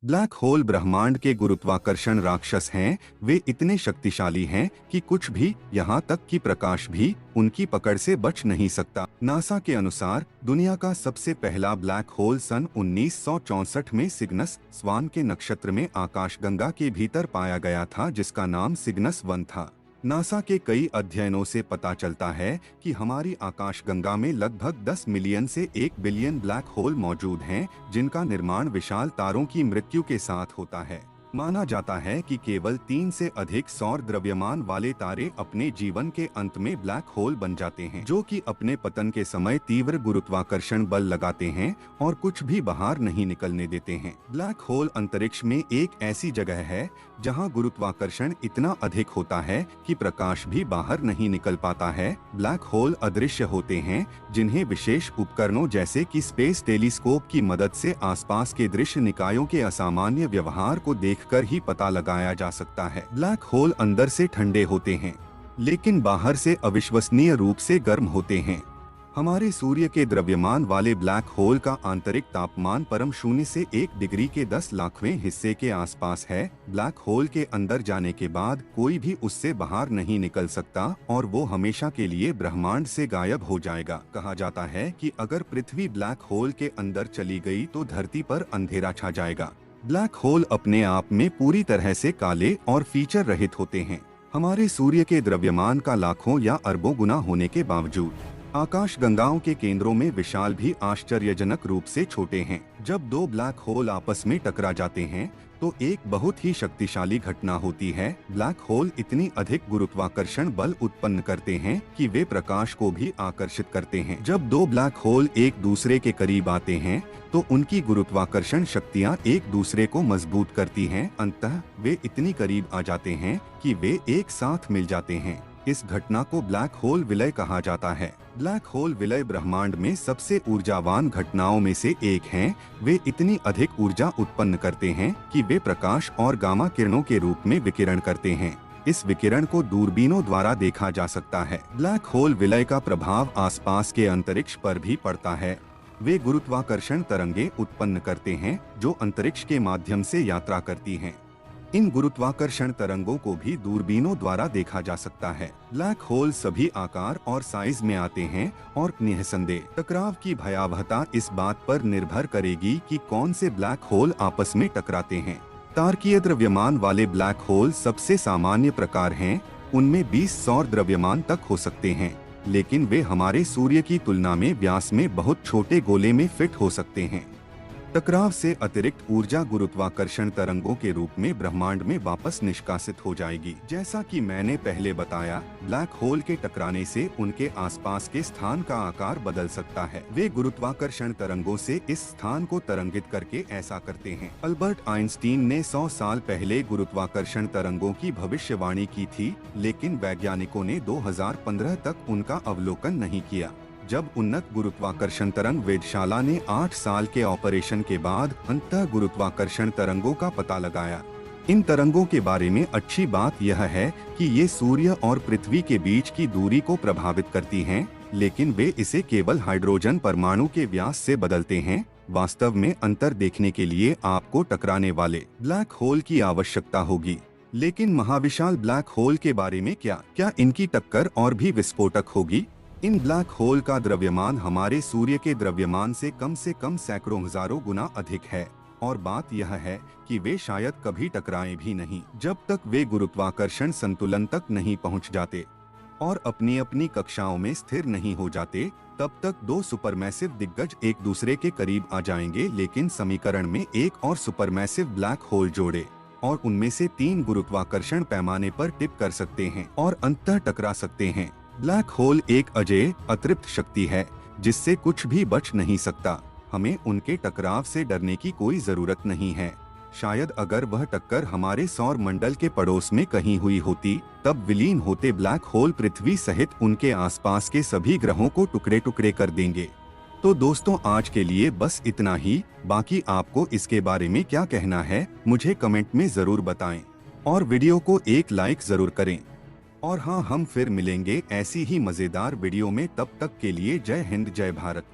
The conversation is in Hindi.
ब्लैक होल ब्रह्मांड के गुरुत्वाकर्षण राक्षस हैं। वे इतने शक्तिशाली हैं कि कुछ भी, यहाँ तक कि प्रकाश भी, उनकी पकड़ से बच नहीं सकता। नासा के अनुसार दुनिया का सबसे पहला ब्लैक होल सन 1964 में सिग्नस स्वान के नक्षत्र में आकाशगंगा के भीतर पाया गया था, जिसका नाम सिग्नस 1 था। नासा के कई अध्ययनों से पता चलता है कि हमारी आकाशगंगा में लगभग 10 मिलियन से 1 बिलियन ब्लैक होल मौजूद हैं, जिनका निर्माण विशाल तारों की मृत्यु के साथ होता है। माना जाता है कि केवल 3 से अधिक सौर द्रव्यमान वाले तारे अपने जीवन के अंत में ब्लैक होल बन जाते हैं, जो कि अपने पतन के समय तीव्र गुरुत्वाकर्षण बल लगाते हैं और कुछ भी बाहर नहीं निकलने देते हैं। ब्लैक होल अंतरिक्ष में एक ऐसी जगह है जहां गुरुत्वाकर्षण इतना अधिक होता है कि प्रकाश भी बाहर नहीं निकल पाता है। ब्लैक होल अदृश्य होते हैं, जिन्हें विशेष उपकरणों जैसे कि स्पेस टेलीस्कोप की मदद से आसपास के दृश्य निकायों के असामान्य व्यवहार को देखकर ही पता लगाया जा सकता है। ब्लैक होल अंदर से ठंडे होते हैं, लेकिन बाहर से अविश्वसनीय रूप से गर्म होते हैं। हमारे सूर्य के द्रव्यमान वाले ब्लैक होल का आंतरिक तापमान परम शून्य से 1 डिग्री के 10 लाखवें हिस्से के आसपास है। ब्लैक होल के अंदर जाने के बाद कोई भी उससे बाहर नहीं निकल सकता और वो हमेशा के लिए ब्रह्मांड से गायब हो जाएगा। कहा जाता है कि अगर पृथ्वी ब्लैक होल के अंदर चली गई तो धरती पर अंधेरा छा जाएगा। ब्लैक होल अपने आप में पूरी तरह से काले और फीचर रहित होते हैं। हमारे सूर्य के द्रव्यमान का लाखों या अरबों गुना होने के बावजूद आकाशगंगाओं के केंद्रों में विशाल भी आश्चर्यजनक रूप से छोटे हैं। जब दो ब्लैक होल आपस में टकरा जाते हैं तो एक बहुत ही शक्तिशाली घटना होती है। ब्लैक होल इतनी अधिक गुरुत्वाकर्षण बल उत्पन्न करते हैं कि वे प्रकाश को भी आकर्षित करते हैं। जब दो ब्लैक होल एक दूसरे के करीब आते हैं तो उनकी गुरुत्वाकर्षण शक्तियां एक दूसरे को मजबूत करती हैं। अंततः वे इतनी करीब आ जाते हैं कि वे एक साथ मिल जाते हैं। इस घटना को ब्लैक होल विलय कहा जाता है। ब्लैक होल विलय ब्रह्मांड में सबसे ऊर्जावान घटनाओं में से एक हैं। वे इतनी अधिक ऊर्जा उत्पन्न करते हैं कि वे प्रकाश और गामा किरणों के रूप में विकिरण करते हैं। इस विकिरण को दूरबीनों द्वारा देखा जा सकता है। ब्लैक होल विलय का प्रभाव आसपास के अंतरिक्ष पर भी पड़ता है। वे गुरुत्वाकर्षण तरंगे उत्पन्न करते हैं जो अंतरिक्ष के माध्यम से यात्रा करती हैं। इन गुरुत्वाकर्षण तरंगों को भी दूरबीनों द्वारा देखा जा सकता है। ब्लैक होल सभी आकार और साइज में आते हैं और निःसंदेह टकराव की भयावहता इस बात पर निर्भर करेगी कि कौन से ब्लैक होल आपस में टकराते हैं। तारकीय द्रव्यमान वाले ब्लैक होल सबसे सामान्य प्रकार हैं। उनमें 20 सौर द्रव्यमान तक हो सकते हैं, लेकिन वे हमारे सूर्य की तुलना में व्यास में बहुत छोटे गोले में फिट हो सकते हैं। टकराव से अतिरिक्त ऊर्जा गुरुत्वाकर्षण तरंगों के रूप में ब्रह्मांड में वापस निष्कासित हो जाएगी। जैसा कि मैंने पहले बताया, ब्लैक होल के टकराने से उनके आसपास के स्थान का आकार बदल सकता है। वे गुरुत्वाकर्षण तरंगों से इस स्थान को तरंगित करके ऐसा करते हैं। अल्बर्ट आइंस्टीन ने 100 साल पहले गुरुत्वाकर्षण तरंगों की भविष्यवाणी की थी, लेकिन वैज्ञानिकों ने 2015 तक उनका अवलोकन नहीं किया। जब उन्नत गुरुत्वाकर्षण तरंग वेधशाला ने 8 साल के ऑपरेशन के बाद अंतः गुरुत्वाकर्षण तरंगों का पता लगाया। इन तरंगों के बारे में अच्छी बात यह है कि ये सूर्य और पृथ्वी के बीच की दूरी को प्रभावित करती हैं, लेकिन वे इसे केवल हाइड्रोजन परमाणु के व्यास से बदलते हैं। वास्तव में अंतर देखने के लिए आपको टकराने वाले ब्लैक होल की आवश्यकता होगी। लेकिन महाविशाल ब्लैक होल के बारे में क्या इनकी टक्कर और भी विस्फोटक होगी? इन ब्लैक होल का द्रव्यमान हमारे सूर्य के द्रव्यमान से कम सैकड़ों हजारों गुना अधिक है, और बात यह है कि वे शायद कभी टकराएं भी नहीं जब तक वे गुरुत्वाकर्षण संतुलन तक नहीं पहुंच जाते और अपनी अपनी कक्षाओं में स्थिर नहीं हो जाते। तब तक दो सुपरमैसिव दिग्गज एक दूसरे के करीब आ जाएंगे, लेकिन समीकरण में एक और सुपरमैसिव ब्लैक होल जोड़े और उनमें से 3 गुरुत्वाकर्षण पैमाने पर टिप कर सकते हैं और अंततः टकरा सकते हैं। ब्लैक होल एक अजेय अतृप्त शक्ति है जिससे कुछ भी बच नहीं सकता। हमें उनके टकराव से डरने की कोई जरूरत नहीं है। शायद अगर वह टक्कर हमारे सौर मंडल के पड़ोस में कहीं हुई होती, तब विलीन होते ब्लैक होल पृथ्वी सहित उनके आसपास के सभी ग्रहों को टुकड़े टुकड़े कर देंगे। तो दोस्तों, आज के लिए बस इतना ही। बाकी आपको इसके बारे में क्या कहना है मुझे कमेंट में जरूर बताएं और वीडियो को एक लाइक जरूर करें। और हाँ, हम फिर मिलेंगे ऐसी ही मजेदार वीडियो में। तब तक के लिए जय हिंद, जय भारत।